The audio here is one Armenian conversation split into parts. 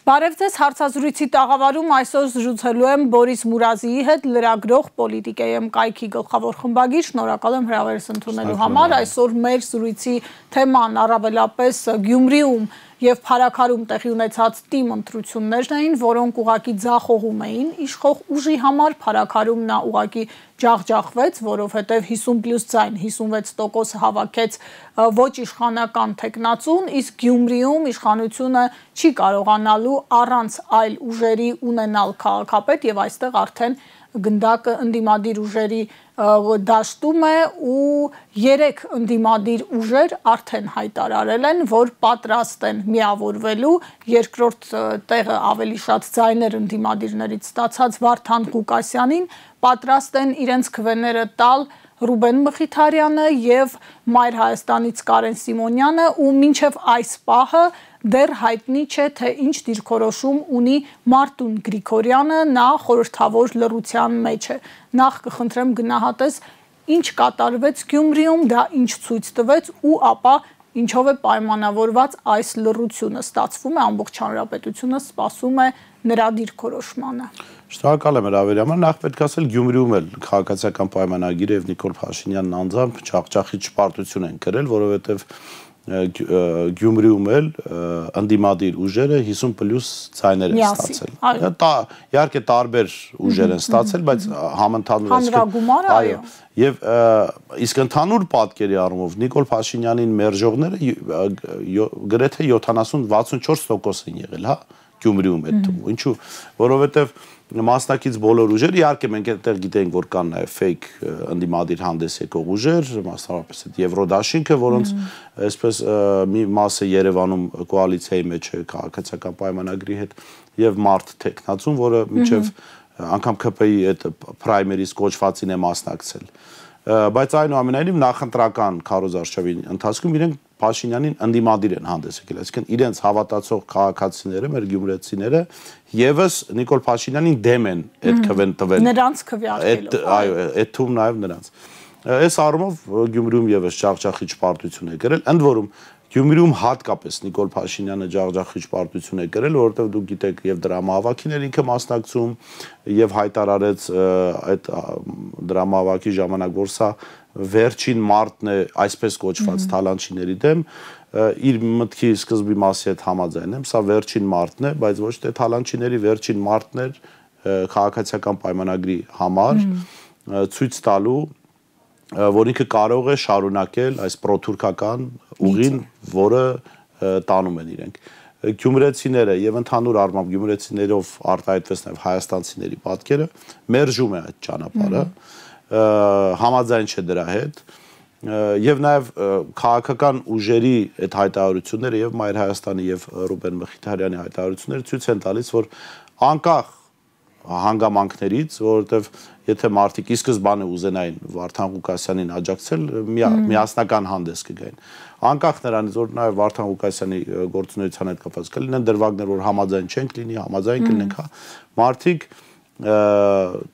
Բարև ձեզ, հարցազրույցի տաղավարում այսօր զրուցելու եմ Բորիս Մուրազիի հետ, լրագրող, Պոլիտիկայեմ կայքի գլխավոր խմբագիր, շնորհակալ եմ հրավերս ընդունելու համար, այսօր մեր զրույցի թեման առավելապես Գյումրիում և Փարաքարում տեղի ունեցած տիմ ընտրություններն էին, որոնք ուղղակի ձախողում էին իշխող ուժի համար, Փարաքարում նա ուղղակի ջախջախվեց, որովհետև 50+9, 56% հավաքեց ոչ իշխանական թեկնածուն, իսկ Գյումրիում իշխանությունը չի կարողանալու առանց այլ ուժերի ունենալ քաղաքապետ եւ այստեղ արդեն գնդակը ընդդիմադիր ուժերի դաշտում է ու 3 ընդդիմադիր ուժեր արդեն հայտարարել են, որ պատրաստ են միավորվելու, երկրորդ տեղը ավելի շատ ձայներ ընդդիմադիրներից ստացած Վարդան Ղուկասյանին, պատրաստ են իրենց քվեները տալ Ռուբեն Մխիթարյանը եւ Մայր Հայաստանից Կարեն Սիմոնյանը ու մինչեւ այս պահը դեռ հայտնի չէ թե ինչ դիրքորոշում ունի Մարտուն Գրիգորյանը, նա խորհրդավոր լռության մեջ է։ Նախ կխնդրեմ գնահատես ինչ կատարվեց Գյումրիում, դա ինչ ցույց տվեց ու ապա ինչով է պայմանավորված այս լռությունը, ստացվում է ամբողջ հանրապետությունը սպասում է նրա դիրքորոշմանը։ Շնորհակալ եմ հրավերի համար, նախ պետք է ասել Գյումրիում էլ քաղաքացիական պայմանագիրը եւ Նիկոլ Փաշինյանն անձամբ ջախջախի ճպարտություն են կրել, որովհետեւ Գյումրիում էլ ընդդիմադիր ուժերը 50+ ձայներ են ստացել։ Իհարկե տարբեր ուժեր են ստացել, բայց համընդհանուր այո։ Եվ իսկ ընդհանուր պատկերի առումով Նիկոլ Փաշինյանին մերժողները գրեթե 70-64% են եղել, հա, Գյումրիում այդ թվում։ Ինչու՞, որովհետև մասնակից բոլոր ուժերը, իհարկե մենք այդտեղ գիտենք, որ կան նաև fake ընդդիմադիր հանդես եկող ուժեր, մասնավորապես այդ Եվրոդաշինքը, որոնց այսպես մի մասը Երևանում կոալիցիայի մեջ է քաղաքացիական պայմանագրի հետ, եւ Մարտ Տեխնացուն, որը մինչեւ անգամ ԿՊ-ի այդ պրայմերիս կոչվածին է մասնակցել։ Բայց այնուամենայնիվ նախընտրական քարոզարշավի ընթացքում իրենք Փաշինյանին ընդդիմադիր են հանդես եկել, այսինքն իրենց հավատացող քաղաքացիները, մեր գյումրեցիները եւս Նիկոլ Փաշինյանին դեմ են այդ քվեն տվել։ Նրանց քվեարկելով։ Այո, այդ թվում նաեւ նրանց։ Այս առումով Գյումրիում եւս ջախջախիչ պարտություն է գրել, ընդ որում Գյումրիում հատկապես Նիկոլ Փաշինյանը ջախջախիչ պարտություն է գրել, որովհետև դուք գիտեք եւ դրամահավաքին էր ինքը մասնակցում եւ հայտարարեց այդ դրամահավաքի ժամանակ, որ սա վերջին մարտն է այսպես կոչված թալանչիների դեմ, իր մտքի սկզբի մասի հետ համաձայն եմ, սա վերջին մարտն է, բայց ոչ թե թալանչիների վերջին մարտն էր քաղաքացիական պայմանագրի համար ցույց տալու որ ինքը կարող է շարունակել այս պրոթուրքական ուղին, որը տանում են իրենք։ Գյումրեցիները եւ ընդհանուր առմամբ գյումրեցիներով արտահայտվեց նաեւ հայաստանցիների պատկերը, մերժում է այդ ճանապարհը, համաձայն չէ դրա հետ, եւ նաեւ քաղաքական ուժերի այդ հայտարարությունները եւ Մայր Հայաստանի եւ Ռուբեն Մխիթարյանի հայտարարությունները ցույց են տալիս, որ անկախ հանգամանքներից, որովհետև եթե մարդիկ ի սկզբանե ուզենային Վարդան Ղուկասյանին աջակցել, միասնական հանդես կգային։ Անկախ նրանից, որ նաև Վարդան Ղուկասյանի գործունեության հետ կապված կլինեն դրվագներ, որ համաձայն չենք լինի, համաձայն կլինենք, հա, մարդիկ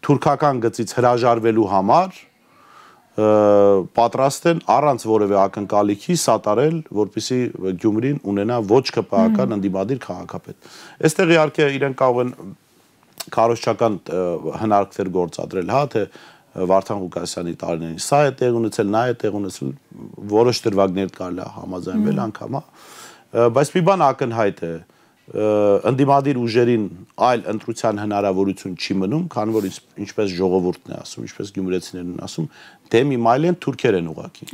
թուրքական գծից հրաժարվելու համար պատրաստ են առանց որևէ ակնկալիքի սատարել, որպեսզի Գյումրին ունենա ոչ ԿՊ-ական ընդդիմադիր քաղաքապետ։ Այստեղ իհարկե իրենք կարող են քարոզչական հնարքներ գործադրել, հա, թե Վարդան Ղուկասյանի տարիներին սա է տեղ ունեցել, նա է տեղ ունեցել, որոշ դրվագներ կարելի է համաձայնվել անգամ, հա, բայց մի բան ակնհայտ է, ընդդիմադիր ուժերին այլ ընտրության հնարավորություն չի մնում, քանի որ ինչպես ժողովուրդն է ասում, ինչպես գյումրեցիներն են ասում, դեմ իմայլ են թուրքեր են ուղղակի։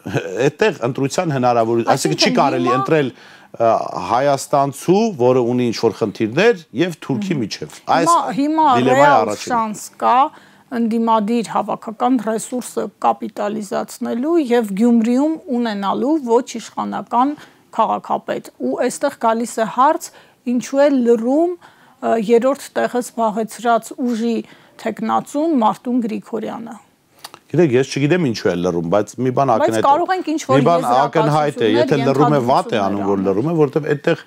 Այդտեղ ընտրության հնարավորություն, այսինքն չի կարելի ընտրել Հայաստանցու, որը ունի ինչ-որ խնդիրներ եւ Թուրքի միջև։ Այս հիմա ռեալ շանս կա ընդդիմադիր հավաքական ռեսուրսը կապիտալիզացնելու եւ Գյումրիում ունենալու ոչ իշխանական քաղաքապետ։ Ու այստեղ գալիս է հարց, ինչու է լռում երրորդ տեղը զբաղեցրած ուժի թեկնածուն Մարտուն Գրիգորյանը։ Գիտեք, ես չգիտեմ ինչու է լռում, բայց մի բան ակնհայտ է։ Բայց կարող ենք ինչ-որ ակնհայտ է, եթե լռում է, վատ է անում, որ լռում է, որովհետև այդտեղ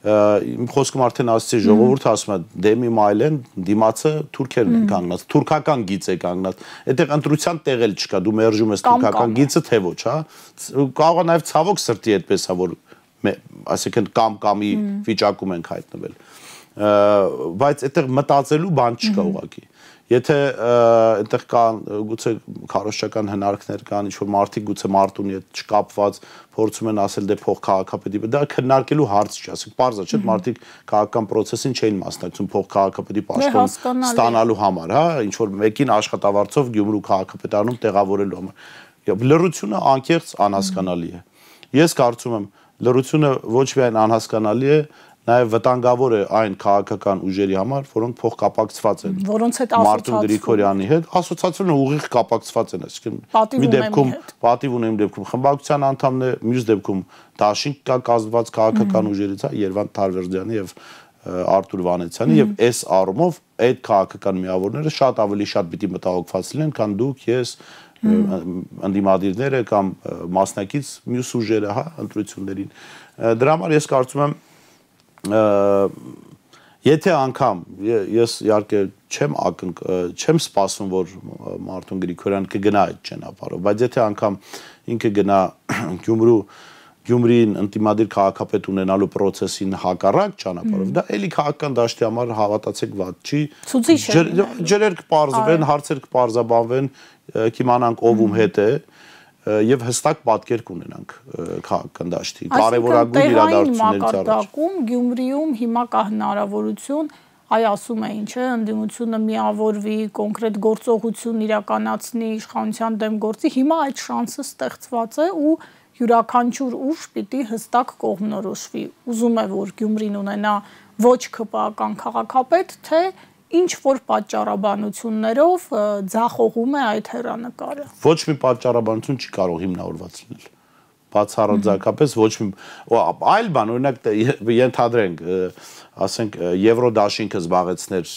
իմ խոսքում արդեն ասացի, ժողովուրդը ասում է, դեմի մայլեն, դիմացը թուրքերն են կանգնած, թուրքական գիծ է կանգնած։ Այդտեղ ընտրության տեղ էլ չկա, դու մերժում ես թուրքական գիծը, թե ոչ, հա։ Կարող է նաև ցավոք սրտի այդպես է, որ այսինքն կամ-կամի վիճակում ենք հայտնվել։ Բայց այդտեղ մտածելու բան չկա ուղղակի։ Եթե այդտեղ կան գուցե քարոզչական հնարքներ կան, ինչ որ մարդիկ գուցե մարդունի հետ չկապված փորձում են ասել դե փող քաղաքապետի, դա քննարկելու հարց չի, ասենք պարզ է, չէ՞, մարդիկ քաղաքական process-ին չէին մասնակցում փող քաղաքապետի պաշտոն ստանալու համար, հա, ինչ որ մեկին աշխատավարձով Գյումրու քաղաքապետարանում տեղավորելու համար։ Լռությունը անկեղծ անհասկանալի է։ Ես կարծում եմ, լռությունը ոչ միայն անհասկանալի է, նաև վտանգավոր է այն քաղաքական ուժերի համար, որոնք փոխկապակցված են որոնց հետ Մարտուն Գրիգորյանի հետ, ասոցիացիոնը ուղիղ կապակցված են, այսինքն մի դեպքում պատիվ ունեմ դեպքում խմբակցության անդամն է, մյուս դեպքում դաշինք կա կազմված քաղաքական ուժերից, Երվանդ Թարվերդյանի եւ Արտուր Վանեցյանի եւ այս առումով այդ քաղաքական միավորները շատ ավելի շատ պիտի մտահոգված լինեն, քան դուք, ես, ընդդիմադիրները կամ մասնակից մյուս ուժերը, հա, ընտրություններին։ Դրա համար ես կարծում եմ եթե անգամ ես իհարկե չեմ սպասում, որ Մարտուն Գրիգորյանը կգնա այդ ճանապարհով, բայց եթե անգամ ինքը գնա Գյումրիին ընդդիմադիր քաղաքապետ ունենալու process-ին հակառակ ճանապարհով, դա էլի քաղաքական դաշտի համար հավատացեք վատ չի։ Ջրեր կպարզվեն, հարցեր կպարզաբանվեն, կիմանանք ով ում հետ է եւ հստակ պատկեր կունենանք քաղաքական դաշտի կարևորագույն իրադարձություններից առաջ։ Գյումրիում հիմա կա հնարավորություն, այ ասում էին, չէ, ընդդիմությունը միավորվի, կոնկրետ գործողություն իրականացնի, իշխանության դեմ գործի, հիմա այդ շանսը ստեղծված է ու յուրաքանչյուր ուժ պիտի հստակ կողմնորոշվի։ Ուզում է, որ Գյումրին ունենա ոչ ԿՊԱ-կան քաղաքապետ, թե ինչ որ պատճառաբանություններով ձախողում է այդ հեռանկարը։ Ոչ մի պատճառաբանություն չի կարող հիմնավորված լինել։ Բացառությամբ ոչ մի այլ բան, օրինակ ենթադրենք, ասենք Եվրոդաշինքը զբաղեցներ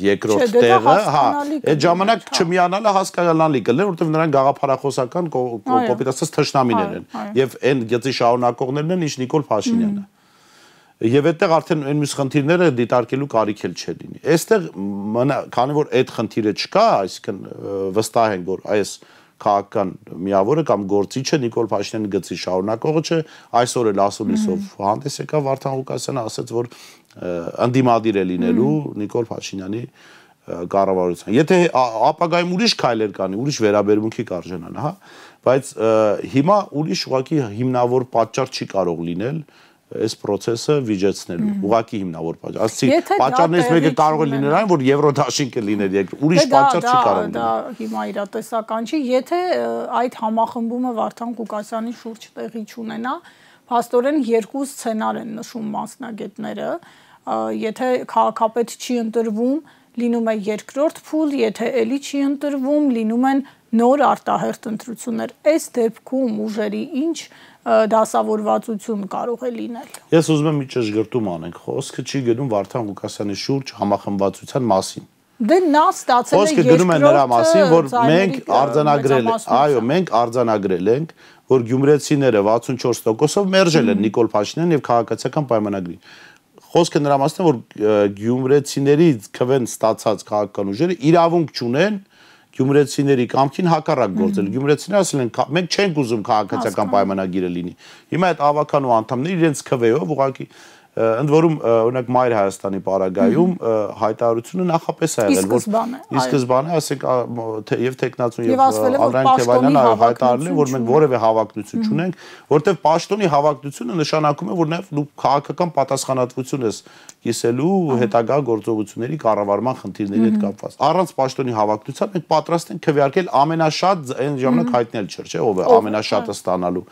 երկրորդ տեղը, հա, այդ ժամանակ չմիանալը հասկանալի կլիներ, որովհետև նրանք գաղափարախոսական կոպիտ ասած թշնամիներ են, եւ այն գծի շարունակողներն են, ինչ Նիկոլ Փաշինյանը։ Եվ այդտեղ արդեն այն մյուս խնդիրները դիտարկելու կարիք էլ չէ լինի։ Այստեղ քանի որ այդ խնդիրը չկա, այսինքն վստահ ենք, որ այս քաղաքական միավորը կամ գործիչը Նիկոլ Փաշինյանի գծի շարունակողը չէ, այսօր էլ ասուլիսով հանդես եկավ Վարդան Ղուկասյանը, ասաց, որ ընդդիմադիր է լինելու Նիկոլ Փաշինյանի կառավարության։ Եթե ապագայում ուրիշ քայլեր կանի, ուրիշ վերաբերմունքի կարժենան, հա, բայց հիմա ուրիշ ուղղակի հիմնավոր պատճառ չի կարող լինել այս process-ը վիճեցնելու, ուղղակի հիմնավոր պատճառ։ Ասեցի, պատճառներից մեկը կարող է լինել այն, որ Եվրոդաշինքը լիներ երկրորդ, ուրիշ պատճառ չի կարող լինել։ Դա հիմա իրատեսական չի, եթե այդ համախմբումը Վարդան Ղուկասյանի շուրջ տեղի չունենա, փաստորեն երկու սցենար են նշում մասնագետները, եթե քաղաքապետ չի ընտրվում, լինում է երկրորդ փուլ, եթե էլի չի ընտրվում, լինում են նոր արտահերթ ընտրություններ։ Այս դեպքում ուժերի ինչ դասավորվածություն կարող է լինել։ Ես ուզում եմ մի ճշգրտում անենք, խոսքը չի գնում Վարդան Ղուկասյանի շուրջ համախմբվածության մասին։ Դե նա ստացել է խոսքը գնում է նրա մասին, որ մենք արձանագրել, այո, մենք արձանագրել ենք, որ գյումրեցիները 64%-ով մերժել են Նիկոլ Փաշինյանն եւ քաղաքացիական պայմանագրին։ Խոսքը նրա մասին է, որ գյումրեցիների քվեն ստացած քաղաքական ուժերը իրավունք չունեն գյումրեցիների կամքին հակառակ գործել։ Գյումրեցիները ասել են, մենք չենք ուզում քաղաքացիական պայմանագիրը լինի։ Հիմա այդ ավականու անդամները իրենց քվեով ուղղակի ընդ որում օրինակ Մայր Հայաստանի պարագայում հայտարարությունը նախապես է եղել, որ ի սկզբանե ասենք եւ Տեխնացուն եւ Անդրանիկ Թևանյանը հայտարարել են, որ մենք որևէ հավակնություն չունենք, որտեղ պաշտոնի հավակնությունը նշանակում է, որ նաեւ դու քաղաքական պատասխանատվություն ես կիսելու հետագա գործողությունների կառավարման խնդիրների հետ կապված։ Առանց պաշտոնի հավակնության մենք պատրաստ ենք քվեարկել ամենաշատ այն ժամանակ հայտնել չէ, ով է ամենաշատը ստանալու։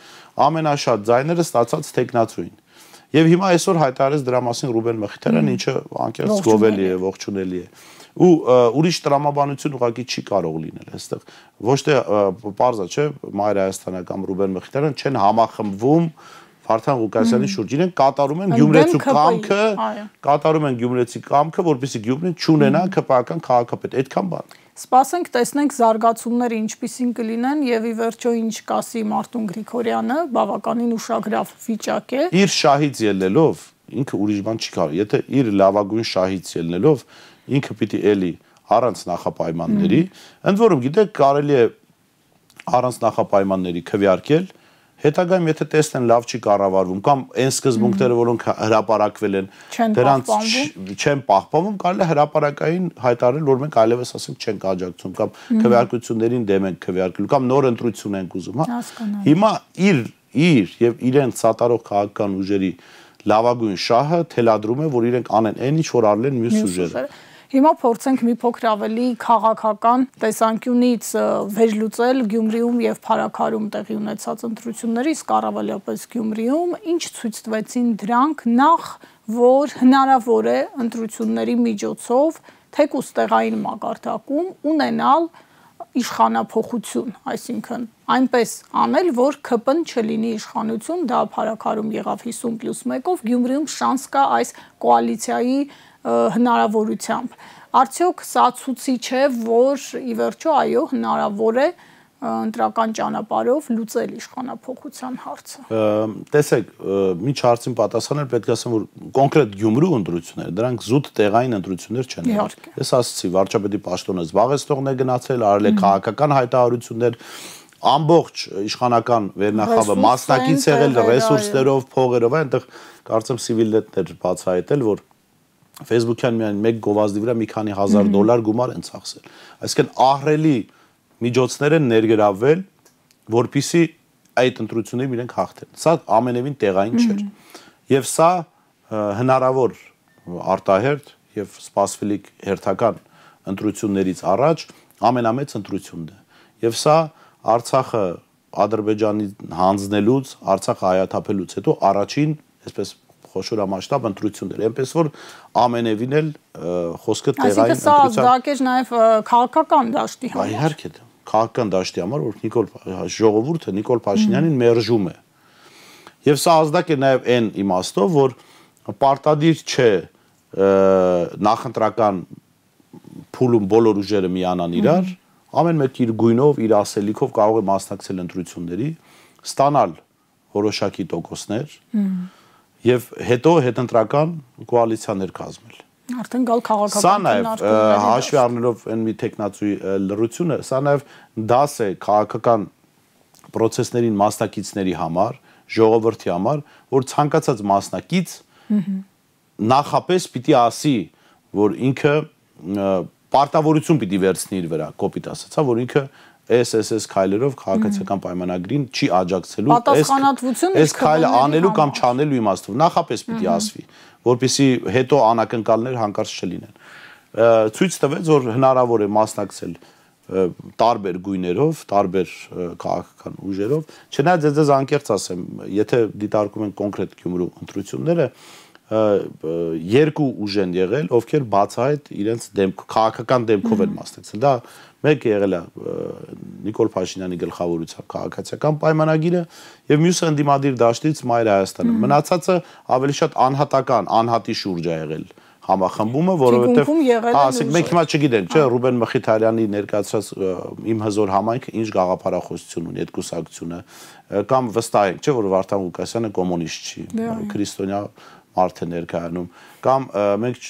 Ամենաշատ ձայները ստացած Տեխնացուին։ Եվ հիմա այսօր հայտարարեց դրա մասին Ռուբեն Մխիթարյանը, ինչը անկեղծ գովելի է, ողջունելի է։ Ու ուրիշ տրամաբանություն ուղղակի չի կարող լինել այստեղ։ Ոչ թե պարզ է, չէ, Մայր Հայաստանը կամ Ռուբեն Մխիթարյանը չեն համախմբվում Վարդան Ղուկասյանի շուրջ։ Իրենք կատարում են գյումրեցու կամքը, որպեսզի Գյումրին չունենա ԿՊԱ-կան քաղաքապետ։ Այդքան բան։ Սպասենք, տեսնենք զարգացումները ինչպիսին կլինեն եւ ի վերջո ինչ կասի Մարտուն Գրիգորյանը, բավականին ուշագրավ վիճակ է։ Իր շահից ելնելով ինքը ուրիշ բան չի կարող։ Եթե իր լավագույն շահից ելնելով ինքը պիտի էլի առանց նախապայմանների, ընդ որում գիտեք, կարելի է առանց նախապայմանների քվեարկել, հետագայում եթե տեսնեն լավ չի կառավարվում կամ այն սկզբունքները, որոնք հրապարակվել են, դրանց չեն պահպանվում, կարելի է հրապարակային հայտարարել, որ մենք այլևս ասենք չենք աջակցում կամ քվեարկություններին դեմ ենք քվեարկելու կամ նոր ընտրություն ենք ուզում, հա։ Հիմա իր եւ իրենց սատարող քաղաքական ուժերի լավագույն շահը թելադրում է, որ իրենք անեն այն ինչ որ արել են մյուս ուժերը։ Հիմա փորձենք մի փոքր ավելի քաղաքական տեսանկյունից վերլուծել Գյումրիում եւ Փարաքարում տեղի ունեցած ընտրությունները, իսկ առավելապես Գյումրիում, ինչ ցույց տվեցին դրանք նախ, որ հնարավոր է ընտրությունների միջոցով թեկուզ տեղային մակարդակում ունենալ իշխանափոխություն, այսինքն այնպես անել, որ ԿՊ-ն չլինի իշխանություն, դա Փարաքարում եղավ 50+1-ով, Գյումրիում շանս կա այս կոալիցիայի հնարավորությամբ։ Արդյոք սա ցույցի չէ, որ ի վերջո այո հնարավոր է ընտրական ճանապարհով լուծել իշխանափոխության հարցը։ Տեսեք, միջ հարցին պատասխանել պետք է ասեմ, որ կոնկրետ Գյումրու ընտրությունները, դրանք զուտ տեղային ընտրություններ չեն։ Ես ասացի, վարչապետի պաշտոնը զբաղեցնողն է գնացել, արել է քաղաքական հայտարարություններ, ամբողջ իշխանական վերնախավը մասնակից եղել ռեսուրսներով, փողերով, այնտեղ կարծեմ սիվիլներ բացահայտել, որ Facebook-յան միայն մեկ գովազդի վրա մի քանի $1000 գումար են ծախսել։ Այսինքն ահռելի միջոցներ են ներգրավվել, որպիսի այդ ընտրություններում իրենք հաղթեն։ Սա ամենևին տեղային չէր։ Եվ սա հնարավոր արտահերթ եւ սպասվելիք հերթական ընտրություններից առաջ ամենամեծ ընտրությունն է։ Եվ սա Արցախը Ադրբեջանի հանձնելուց, Արցախը հայաթափելուց հետո առաջին, այսպես խոշորամասշտաբ ընտրություններ, այնպես որ ամենևին էլ խոսքը տեղային ընտրության։ Այսինքն սա ազդակ է նաև քաղաքական դաշտի համար։ Իհարկե, քաղաքական դաշտի համար, որ ժողովուրդը Նիկոլ Փաշինյանին մերժում է։ Եվ սա ազդակ է նաև այն իմաստով, որ պարտադիր չէ նախընտրական փուլում բոլոր ուժերը միանան իրար, ամեն մեկը իր գույնով, իր ասելիքով կարող է մասնակցել ընտրությունների, ստանալ որոշակի տոկոսներ եւ հետո հետընտրական կոալիցիաներ կազմել։ Արդեն գալ քաղաքական։ Սա նաեւ հաշվի առնելով այն մի տեխնացուի լրությունը, սա նաեւ դաս է քաղաքական process-ներին մասնակիցների համար, ժողովրդի համար, որ ցանկացած մասնակից նախապես պիտի ասի, որ ինքը պարտավորություն պիտի վերցնի իր վրա, կոպիտ ասած, որ ինքը SSS քայլերով քաղաքացիական պայմանագրին չի աջակցելու, այս քայլը անելու կամ չանելու իմաստով նախապես պիտի ասվի, որպեսզի հետո անակնկալներ հանկարծ չլինեն։ Ցույց տվեց, որ հնարավոր է մասնակցել տարբեր գույներով, տարբեր քաղաքական ուժերով, չնայած ձեզ անկեղծ ասեմ, եթե դիտարկում են կոնկրետ Գյումրու ընտրությունները, երկու ուժ են եղել, ովքեր բացահայտ իրենց քաղաքական դեմքով են մասնակցել։ Դա մեկը եղել է Նիկոլ Փաշինյանի գլխավորությամբ քաղաքացիական պայմանագիրը եւ մյուսը ընդդիմադիր դաշտից Մայր Հայաստանը։ Մնացածը ավելի շատ անհատական, անհատի շուրջ է եղել համախմբումը, որովհետեւ ասենք մենք հիմա չգիտենք, չէ, Ռուբեն Մխիթարյանի ներկայացրած իմ հզոր համայնքը ինչ գաղափարախոսություն ունի այդ կուսակցությունը, կամ վստահ ենք, չէ, որ Վարդան Ղուկասյանը կոմունիստ չի, քրիստոնյա մարդ է ներկայանում, կամ մենք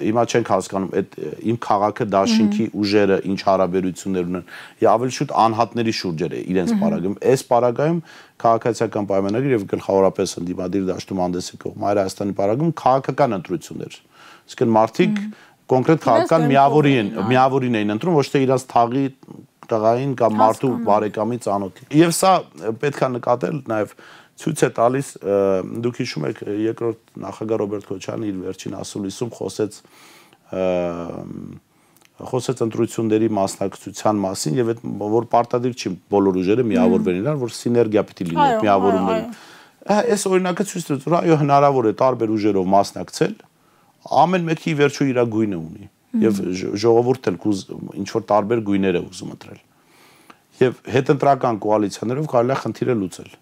հիմա չենք հասկանում այդ իմ քաղաքը դաշինքի ուժերը ինչ հարաբերություններ ունեն, եւ ավելի շուտ անհատների շուրջեր է իրենց պարագայում։ Այս պարագայում քաղաքացիական պայմանագիր եւ գլխավորապես ընդդիմադիր դաշտում հանդես եկող Մայր Հայաստանի պարագայում քաղաքական ընտրություններ։ Այսինքն մարդիկ կոնկրետ քաղաքական միավորին էին ընտրում, ոչ թե իրաց թաղի տղային կամ մարդու բարեկամի ծանոթի։ Եվ սա պետք է նկատել նաեւ ցույց է տալիս, դուք հիշում եք երկրորդ նախագահ Ռոբերտ Քոչարյանը իր վերջին ասուլիսում խոսեց ընտրությունների մասնակցության մասին եւ այդ որ պարտադիր չի բոլոր ուժերը միավորվեն իրար, որ սիներգիա պիտի լինի միավորումների։ Այս օրինակը ցույց տվեց, որ այո հնարավոր է տարբեր ուժերով մասնակցել, ամեն մեկի վերջո իր գույնը ունի եւ ժողովուրդն էլ ինչ որ տարբեր գույներ է ուզում ընտրել։ Եվ հետընտրական կոալիցիաներով կարելի է խնդիրը լուծել։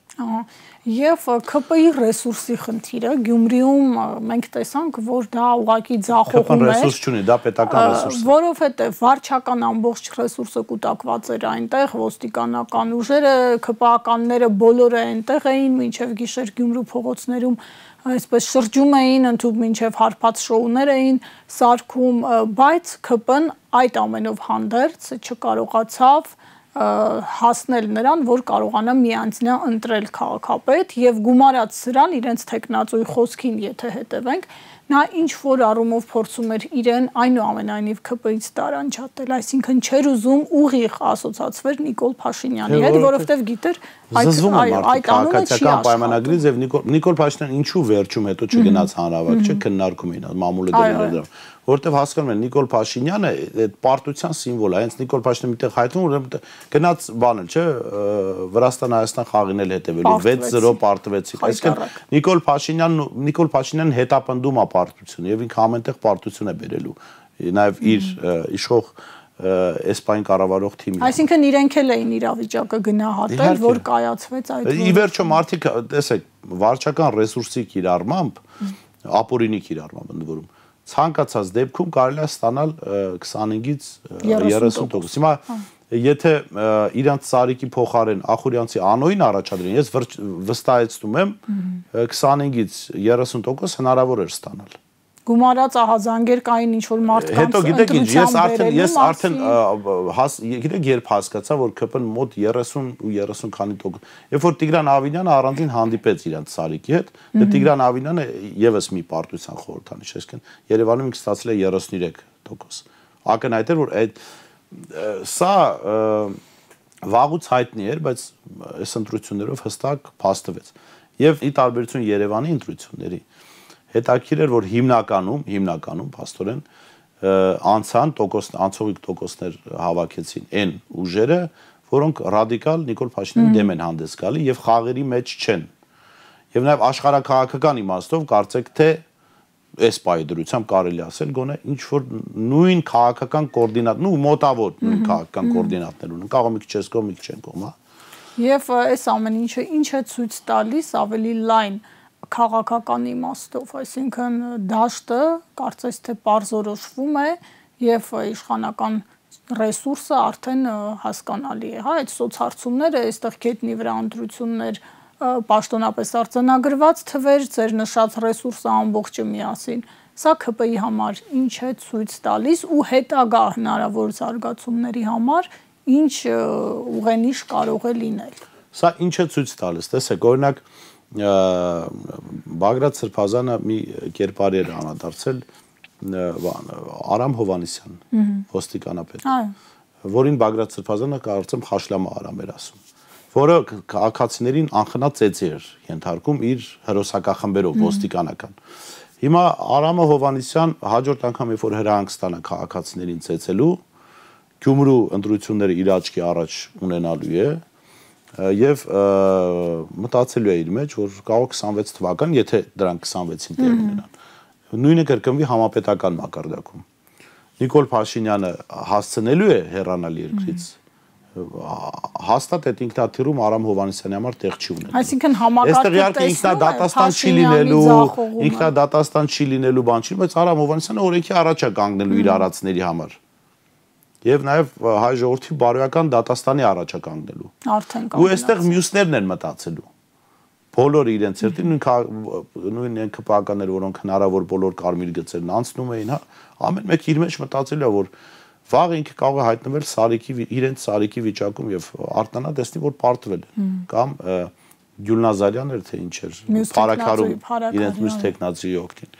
Եվ ԿՊ-ի ռեսուրսի խնդիրը Գյումրիում մենք տեսանք, որ դա ուղղակի ձախողում է։ ԿՊ-ն ռեսուրս չունի, դա պետական ռեսուրս է։ Որովհետև վարչական ամբողջ ռեսուրսը կուտակված էր այնտեղ, ոստիկանական ուժերը, ԿՊ-ականները բոլորը այնտեղ էին, մինչև գիշեր Գյումրու փողոցներում այսպես շրջում էին, ընդհանուր մինչև հարբած շոուներ էին սարքում, բայց ԿՊ-ն այդ ամենով հանդերձ չկարողացավ հասնել նրան, որ կարողանա միանձնյա ընտրել քաղաքապետ եւ գումարած սրան իրենց տեխնացուի խոսքին եթե հետևենք, նա ինչ որ առումով փորձում էր իրեն այնուամենայնիվ ԿՊ-ից տարանջատել, այսինքն չէր ուզում ուղիղ ասոցացվել Նիկոլ Փաշինյանի հետ, որովհետեւ գիտեր այդ քաղաքացիական պայմանագրից եւ Նիկոլ Փաշինյանը ինչու վերջում հետո չգնաց հանրավարակ, չէ, քննարկում էին, մամուլը դրել դրան, որովհետեւ հասկանում են Նիկոլ Փաշինյանը այդ պարտության սիմվոլ է, հենց Նիկոլ Փաշինյանը միտեղ հայտնում, որ գնաց բանել, չէ, Վրաստան-Հայաստան խաղին էլ հետևելու 6-0 պարտվեցին, այսինքն Նիկոլ Փաշինյանն հետապնդում է պարտությունը եւ ինքը ամենտեղ պարտություն է բերելու, նաեւ իր իշխող Էսպայն կառավարող թիմի։ Այսինքն իրենք էլ էին իրավիճակը գնահատել, որ կայացվեց այդ։ Ի վերջո մարդիկ, տեսեք, վարչական ռեսուրսի կիրառմամբ, ապօրինի կիրառմամբ ընդ որում, ցանկացած դեպքում կարելի է ստանալ 25-ից 30%։ Հիմա եթե իրանց Սարիկի փոխարեն Ախուրյանցի Անոյին առաջադրեն, ես վստահեցնում եմ 25-ից 30% հնարավոր էր ստանալ։ Գումարած ահազանգեր կային ինչ որ մարդկանց հետո գիտեք ինչ, ես արդեն գիտեք երբ հասկացա, որ ԿՊ-ն մոտ 30 ու 30 քանի տոկոս, երբ որ Տիգրան Ավինյանը առանձին հանդիպեց իրանց Սարիկի հետ, դե Տիգրան Ավինյանը եւս մի պարտության խորհրդանիշ, այսինքն Երևանում ինքը ստացել է 33%։ Ակնհայտ էր, որ այդ սա վաղուց հայտնի էր, բայց այս ընտրություններով հստակ փաստվեց։ Եվ ի տարբերություն Երևանի ընտրությունների հետաքրքիր էր, որ հիմնականում փաստորեն անցողիկ տոկոսներ հավաքեցին այն ուժերը, որոնք ռադիկալ Նիկոլ Փաշինյանի դեմ են հանդես գալի եւ խաղերի մեջ չեն։ Եւ նաեւ աշխարհաքաղաքական իմաստով կարծեք թե այս պայի դրությամբ կարելի ասել գոնե ինչ որ նույն քաղաքական կոորդինատ, մոտավոր նույն քաղաքական կոորդինատներ ունեն, կարող մի քիչ էս կողմ, մի քիչ այն կողմ, հա։ Եվ այս ամեն ինչը ինչ է ցույց տալիս ավելի լայն քաղաքական իմաստով, այսինքն դաշտը կարծես թե պարզորոշվում է եւ իշխանական ռեսուրսը արդեն հասկանալի է, հա, այդ սոցհարցումները, այստեղ գետնի վրա ընտրություններ պաշտոնապես արձանագրված թվեր, ձեր նշած ռեսուրսը ամբողջը միասին, սա ԿՊ-ի համար ինչ է ցույց տալիս ու հետագա հնարավոր զարգացումների համար ինչ ուղենիշ կարող է լինել։ Սա ինչ է ցույց տալիս, տեսեք, օրինակ Բագրատ Սրբազանը մի կերպարի էր անդրադարձել Արամ Հովանեսյան, ոստիկանապետ, որին Բագրատ Սրբազանը կարծեմ Խաշլամա Արամ էր ասում, որը քաղաքացիներին անխնա ծեծի էր ենթարկում իր հերոսակախմբերով ոստիկանական։ Հիմա Արամը Հովանեսյան հաջորդ անգամ երբ որ հրահանգ ստանա քաղաքացիներին ծեծելու, Գյումրու ընտրությունները իր աչքի առաջ ունենալու է եւ մտածելու է իր մեջ, որ կարող 26 թվական, եթե դրանք 26-ին տեղ ունենան, նույնը կրկնվի համապետական մակարդակում։ Նիկոլ Փաշինյանը հասցնելու է հեռանալ երկրից, հաստատ այդ ինքնաթիռում Արամ Հովանեսյանի համար տեղ չի ունենալու։ Այսինքն համակարգը ինքնադատաստան չի լինելու բան չի, բայց Արամ Հովանեսյանը օրենքի առաջ է կանգնելու իր արածների համար։ Եվ նաև հայ ժողովրդի բարոյական դատաստանի առաջ է կանգնելու։ Ու այստեղ մյուսներն են մտածելու։ Բոլորը իրենց երթին նույն ԿՊԱ-ականներ, որոնք հնարավոր բոլոր կարմիր գծերն անցնում էին, հա, ամեն մեկ իր մեջ մտածելու է, որ վաղ ինքը կարող է հայտնվել իրենց Սարիկի վիճակում եւ արտանա տեսնի, որ պարտվել է։ Կամ Գյուլնազարյան էր թե ինչ էր, Փարաքարում իրենց մյուս տեխնացուի օգտին։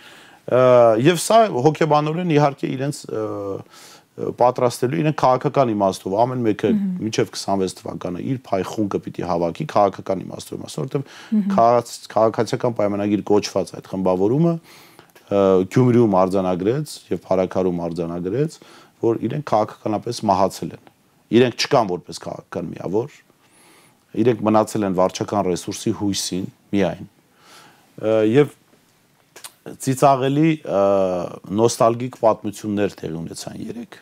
Եվ սա հոգեբանորեն իհարկե իրենց պատրաստելու իրեն քաղաքական իմաստով ամեն մեկը մինչև 26 թվականը իր փայ խունկը պիտի հավաքի քաղաքական իմաստով, որովհետև քաղաքացիական պայմանագիր կոչված այդ խմբավորումը Գյումրիում արձանագրեց եւ Փարաքարում արձանագրեց, որ իրենք քաղաքականապես մահացել են։ Իրենք չկան որպես քաղաքական միավոր, իրենք մնացել են վարչական ռեսուրսի հույսին միայն։ Եւ ծիծաղելի նոստալգիկ պատմություններ տեղի ունեցան երեք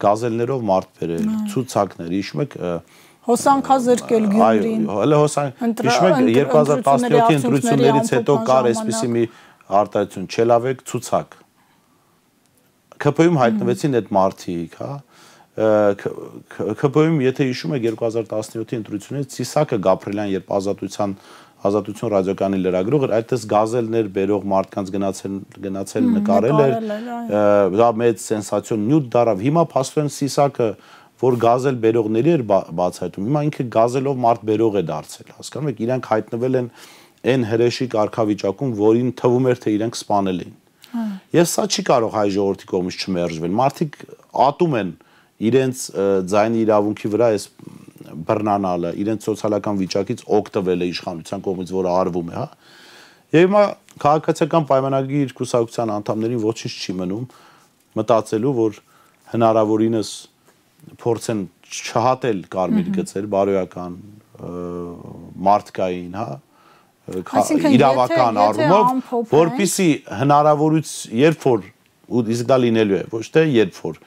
գազելներով մարդ բերել, ցուցակներ, հիշում եք հոսանքա զրկել Գյումրին։ Հələ հիշում եք 2017-ի ընտրություններից հետո կար այսպիսի մի արտահայտություն, չելավեք ցուցակ։ ԿՊ-ում հայտնվեցին այդ մարդիկ, հա։ ԿՊ-ում եթե հիշում եք 2017-ի ընտրությունից Ցիսակը Գաբրելյան երբ Ազատություն ռադիոկայանի լրագրող էր, այդտես գազելներ բերող մարդկանց գնացել նկարել էր, դա մեծ սենսացիոն նյութ դարավ։ Հիմա փաստորեն Սիսակը, որ գազել բերողների էր բացահայտում։ Հիմա ինքը գազելով մարդ բերող է դարձել, հասկանում եք, իրանք հայտնվել են այն հրեշի կարգավիճակում, որին թվում էր, թե իրենք սպանել էին։ Եվ սա չի կարող հայ ժողովրդի կողմից չմերժվել։ Մարդիկ ատում են իրենց ձայնի իրավունքի վրա այս բռնանալը, իրենց սոցիալական վիճակից օգտվելը իշխանության կողմից, որը արվում է, հա։ Եվ հիմա քաղաքացիական պայմանագրի կուսակցության անդամներին ոչինչ չի մնում մտածելու, որ հնարավորինս փորձեն չհատել կարմիր գծեր, բարոյական, մարդկային, հա, իրավական առումով, որպեսզի հնարավորություն, երբ որ իսկ դա լինելու է, ոչ թե երբ որ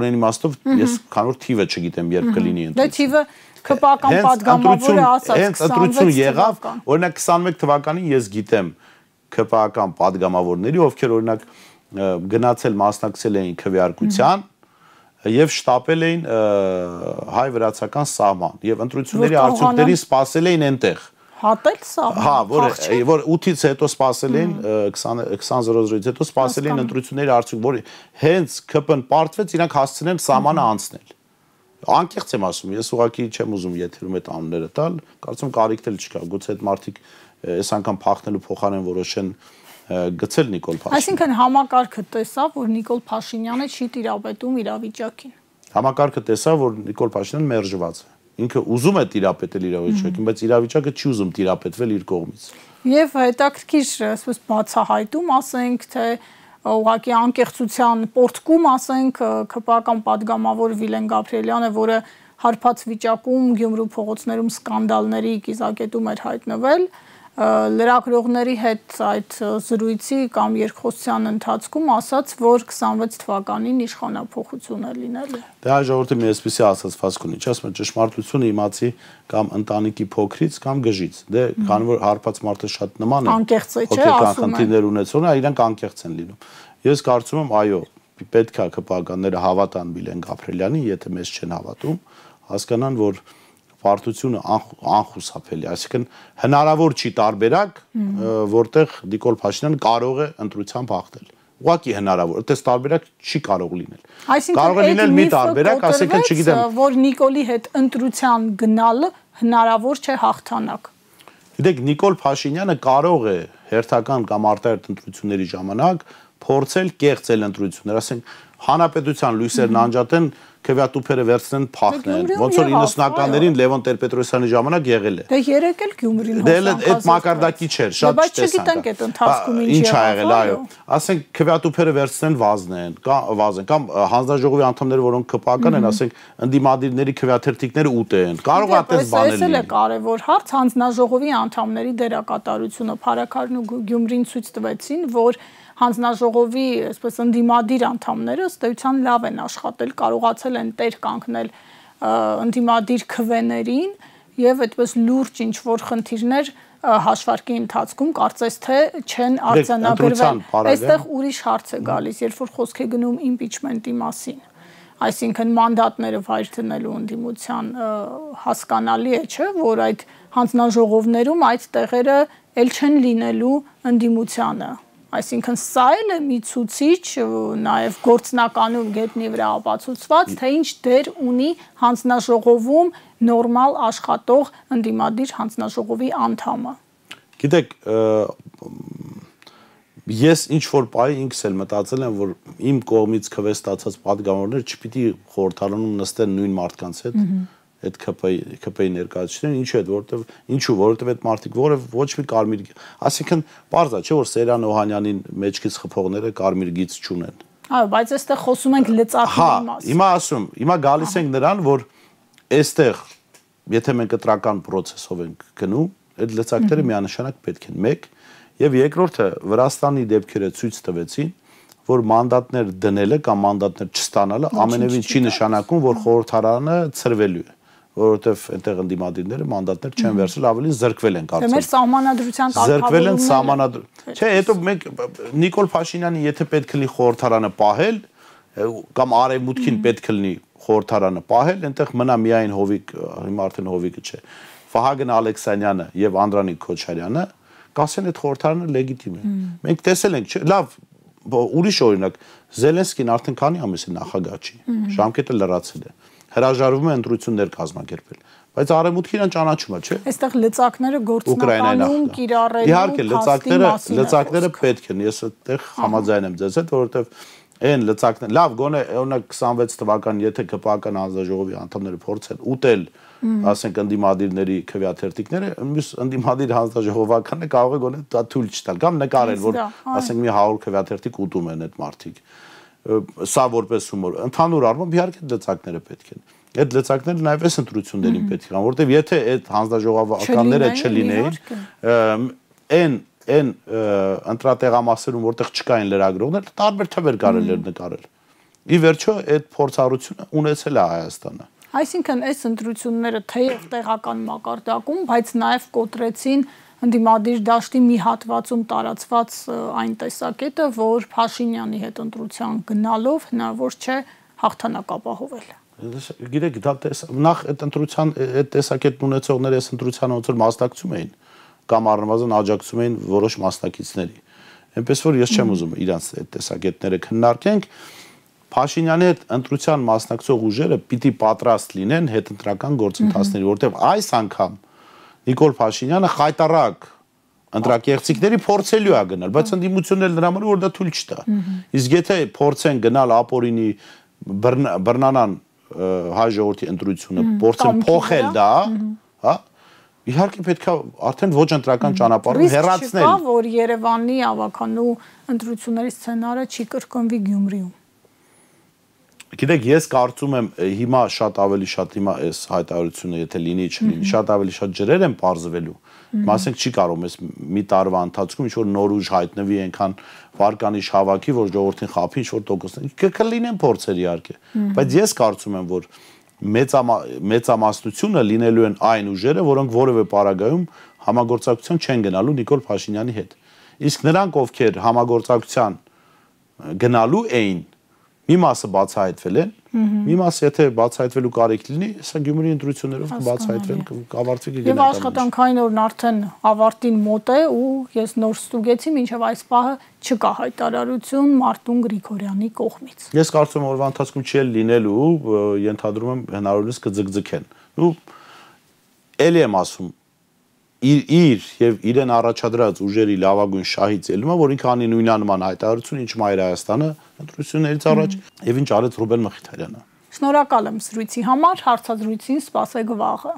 այն իմաստով ես քանոր թիվը չգիտեմ, երբ կլինի ընտրություն։ Դե թիվը քպական падգամավորը ասաց 26 եղավ, օրինակ 21 թվականին ես գիտեմ քպական падգամավորների, ովքեր օրինակ գնացել մասնակցել էին քվեարկության եւ շտապել էին հայ-վրացական սահման եւ ընտրությունների արդյունքներին սպասել էին այնտեղ։ Հատել սա։ Հա, որ 8-ից հետո սպասել էին 20:00-ից հետո սպասել էին ընտրությունների արդյունք, որ հենց ԿՊ-ն պարտվեց, իրանք հասցնեն սահմանը անցնել։ Անկեղծ եմ ասում, ես ուղղակի չեմ ուզում եթերում այդ անունները տալ, կարծում կարիք էլ չկա, գուցե այդ մարդիկ այս անգամ փախնելու փոխարեն որոշեն գցել Նիկոլ Փաշինյանին։ Այսինքն համակարգը տեսավ, որ Նիկոլ Փաշինյանը չի տիրապետում իրավիճակին։ Համակարգը տեսավ, որ Նիկոլ Փաշինյանը մերժված է։ Ինքը ուզում է տիրապետել իրավիճակին, բայց իրավիճակը չի ուզում տիրապետվել իր կողմից։ Եվ հետաքրքիր, ասես բացահայտում, ասենք, թե ուղղակի անկեղծության պորտկում, ասենք, ԿՊ-ական падգամավոր Վիլեն Գաբրիելյանը, որը հարբած վիճակում Գյումրու փողոցներում սկանդալների կիզակետում էր հայտնվել, լրագրողների հետ այդ զրույցի կամ երկխոսության ընթացքում ասաց, որ 26 թվականին իշխանափոխություն է լինելու։ Դե այ ժողովրդի մի այսպիսի ասացվածք ունի, ասում են ճշմարտությունը իմացի կամ ընտանիքի փոքրից կամ գժից։ Դե քանի որ հարբած մարդը շատ նման է, անկեղծ է, չէ, ասում են։ Խնդիրներ ունեցողն է, իրանք անկեղծ են լինում։ Ես կարծում եմ, այո, պետք է ԿՊ-ականները հավատան Վիլեն Գաբրիելյանին, եթե մեզ չեն հավատում, հասկանան, որ պարտությունը անխուսափելի, այսինքն հնարավոր չի տարբերակ, որտեղ Նիկոլ Փաշինյանը կարող է ընտրությամբ հաղթել։ Ուղղակի հնարավոր, այդպես տարբերակ չի կարող լինել։ Կարող է լինել մի տարբերակ, ասենք, չգիտեմ, որ Նիկոլի հետ ընտրության գնալը հնարավոր չէ հաղթանակ։ Գիտեք, Նիկոլ Փաշինյանը կարող է հերթական կամ արտահերթ ընտրությունների ժամանակ փորձել կեղծել ընտրություններ, ասենք, հանրապետության լույսերն անջատեն, քվեատուփերը վերցնեն փախնեն, ոնց որ 90-ականներին Լևոն Տեր-Պետրոսյանի ժամանակ եղել է։ Դե երեք էլ Գյումրին հոսանք։ Դե այդ մակարդակի չէր, շատ չտեսանք։ Բայց չգիտենք այդ ընթացքում ինչ ա եղել, այո։ Ասենք քվեատուփերը վերցնեն վազեն, կամ հանձնաժողովի անդամները, որոնք ԿՊ-ական են, ասենք, ընդդիմադիրների քվեաթերթիկները ուտեն։ Կարող է այդպես բաներ լինել։ Դա է կարևոր հարց, հանձնաժողովի անդամների դերակատարությունը Փարաքարն ու Գյումրին ցույց տվեցին, որ հանձնաժողովի, այսպես ընդդիմադիր անդամները ըստ էության լավ են աշխատել, կարողացել են տեր կանգնել ընդդիմադիր քվեներին եւ այդպես լուրջ ինչ որ խնդիրներ հաշվարկի ընթացքում կարծես թե չեն արձանագրվել։ Այստեղ ուրիշ հարց է գալիս, երբ որ խոսք է գնում իմպիչմենտի մասին։ Այսինքն մանդատները վայր դնելու ընդդիմության հասկանալի է, չէ, որ այդ հանձնաժողովներում այդ տեղերը էլ չեն լինելու ընդդիմությանը։ Այսինքն սա էլ է մի ցուցիչ, նաև գործնականում գետնի վրա ապացուցված, թե ինչ դեր ունի հանձնաժողովում նորմալ աշխատող ընդդիմադիր հանձնաժողովի անդամը։ Գիտեք, ես ինչ որ պահի ինքս էլ մտածել եմ, որ իմ կողմից քվե ստացած падգամավորները չպիտի խորհրդարանում նստեն նույն մարդկանց հետ, այդ ԿՊ-ի ներկայացուցիչները, որովհետև այդ մարդիկ ոչ մի կարմիր, ասինքն պարզ է, չէ՞ որ Սերյան Օհանյանին մեջքից խփողները կարմիր գիծ չունեն։ Այո, բայց այստեղ խոսում ենք լծակների մասին։ Հիմա ասում, հիմա գալիս ենք նրան, որ այստեղ, եթե մենք կտրական process-ով ենք գնում, այդ լծակները միանշանակ պետք են։ Մեկ, եւ երկրորդը Վրաստանի դեպքերը ցույց տվեցին, որ մանդատներ դնելը կամ մանդատներ չստանալը ամենևին չի նշանակում, որ խորհրդարանը ցրվելու է, որովհետև այնտեղ ընդդիմադիրները մանդատներ չեն վերցրել, ավելին զրկվել են կարծես։ Մեր սահմանադրության զրկվել են Չէ, հետո մենք Նիկոլ Փաշինյանի եթե պետք լինի խորհրդարանը պահել, կամ արևմուտքին պետք լինի խորհրդարանը պահել, այնտեղ մնա միայն Հովիկ, հիմա արդեն Հովիկը չէ, Վահագն Ալեքսանյանը եւ Անդրանիկ Քոչարյանը, կասեն այդ խորհրդարանը լեգիտիմ է։ Մենք տեսել ենք, լավ, ուրիշ օրինակ Զելենսկին արդեն քանի ամիս է նախագահ չի, ժամկետը լրացել է, հրաժարվում է ընտրություններ կազմակերպել, բայց արևմուտքը իրան ճանաչում է, չէ՞։ Այստեղ լծակները գործնականում կիրառելու լծակները պետք են, ես այդտեղ համաձայն եմ ձեզ հետ, որովհետև այն լծակներ, լավ, գոնե օրինակ 26 թվականին, եթե ԿՊԱ-ական հանձնաժողովի անդամները փորձեն ուտել, ասենք ընդդիմադիրների քվեաթերթիկները, մյուս ընդդիմադիր հանձնաժողովականը կարող է գոնե դա թույլ չտալ, կամ նկարել, որ ասենք մի 100 քվեաթերթիկ ուտում են այդ մարդիկ։ Սա որպես հումոր, ընդհանուր առմամբ իհարկե լծակները պետք են։ Այդ լծակները նաև այս ընտրություններին պետք են, որովհետև եթե այդ հանձնաժողովականները չլինեին, այն ընտրատեղամասերում, որտեղ չկային լրագրողներ, տարբեր թվեր կարելի էր նկարել։ Ի վերջո այդ փորձառությունը ունեցել է Հայաստանը։ Այսինքն այս ընտրությունները թեև տեղական մակարդակում, բայց նաև կոտրեցին ընդդիմադիր դաշտի մի հատվածում տարածված այն տեսակետը, որ Փաշինյանի հետ ընտրության գնալով հնարավոր չէ հաղթանակ ապահովել։ Գիտեք, դա նախ այդ ընտրության այդ տեսակետն ունեցողները այս ընտրությանը ոնց որ մասնակցում էին կամ առնվազն աջակցում էին որոշ մասնակիցների։ Այնպես որ ես չեմ ուզում իրանց այդ տեսակետները քննարկենք։ Փաշինյանի հետ ընտրության մասնակցող ուժերը պիտի պատրաստ լինեն հետընտրական գործընթացների, որտեղ այս անգամ Նիկոլ Փաշինյանը խայտարակ ընտրակեղծիքների փորձելու է գնալ, բայց ընդդիմությունն էլ նրա համար որ դա թույլ չտա։ Իսկ եթե փորձեն գնալ ապօրինի բռնանան հայ ժողովրդի ընտրությունը, փորձեն փոխել դա, հա, իհարկե պետք է արդեն ոչ ընտրական ճանապարհով հեռացնել։ Չկա, որ Երևանի ավականու ընտրությունների սցենարը չի կրկնվի Գյումրիում։ Գիտեք, ես կարծում եմ հիմա շատ ավելի շատ հիմա այս հայտարարությունը եթե լինի չլինի, շատ ավելի շատ ջրեր են պարզվելու։ Մասենք չի կարող ես մի տարվա ընթացքում ինչ-որ նոր ուժ հայտնվի այնքան վարկանիշ հավաքի, որ ժողովրդին խափի ինչ-որ տոկոսներ։ Կլինեն փորձեր իհարկե, բայց ես կարծում եմ, որ մեծամասնությունը լինելու են այն ուժերը, որոնք որևէ պարագայում համագործակցության չեն գնալու Նիկոլ Փաշինյանի հետ։ Իսկ նրանք, ովքեր համագործակցության գնալու էին, մի մասը բացահայտվել են, մի մասը եթե բացահայտվելու կարիք լինի, սա Գյումրի ընտրություններով կբացահայտվեն, կավարտվի կգնահատվի։ Եվ աշխատանքային օրն արդեն ավարտին մոտ է ու ես նոր ստուգեցի, մինչև այս պահը չկա հայտարարություն Մարտուն Գրիգորյանի կողմից։ Ես կարծում եմ օրվա ընթացքում չի լինելու, ենթադրում եմ հնարավորինս կձգձգեն։ Ու էլի եմ ասում, իր եւ իրեն առաջադրած ուժերի լավագույն շահից ելնում է, որ ինքը անի նույնանման հայտարարություն, ինչ Մայր Հայաստանը ընտրություններից առաջ եւ ինչ արեց Ռուբեն Մխիթարյանը։ Շնորհակալ եմ զրույցի համար, հարցազրույցին սպասեք վաղը։